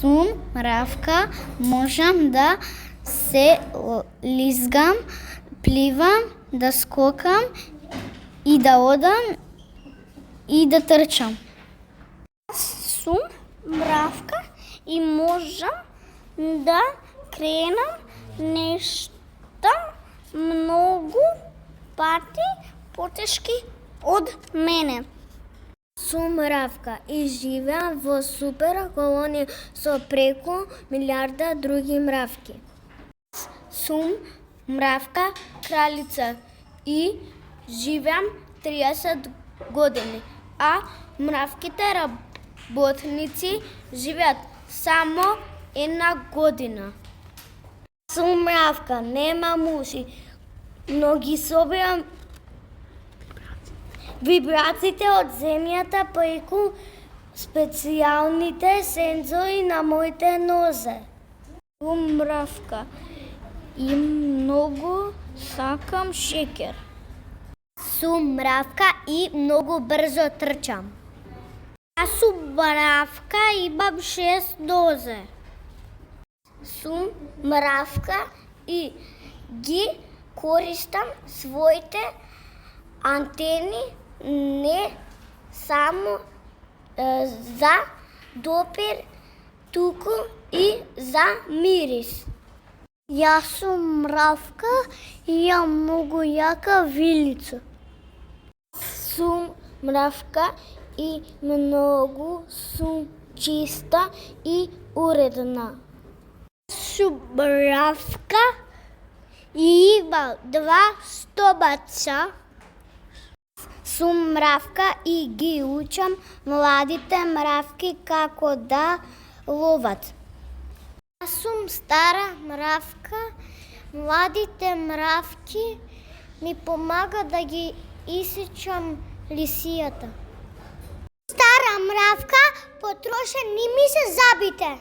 сум мравка, можам да се лизгам, пливам, да скокам и да одам и да трчам. Сум мравка и можам да кренам нешта многу пати потешки од мене. Сум мравка и живеам во супер колонија со преку милиарда други мравки. Сум мравка кралица и живеам 30 години, а мравките работници живеат само 1 година. Сум мравка, немам уши, но ги собирам вибрациите од земјата преку специјалните сензори на моите нозе. Сум мравка и многу сакам шеќер. Сум мравка и многу брзо трчам. Јас сум мравка и имам 6 нозе. Сум мравка и ги користам своите антени не само за допир, туку и за мирис. Јас сум мравка и имам многу јака вилица. Сум мравка и многу сум чиста и уредна. Сум мравка и имам 2 стомаца. Сум мравка и ги учам младите мравки како да ловат. Јас сум стара мравка, младите мравки ми помага да ги исечам лисијата. Стара мравка, потрошен ни ми се забите.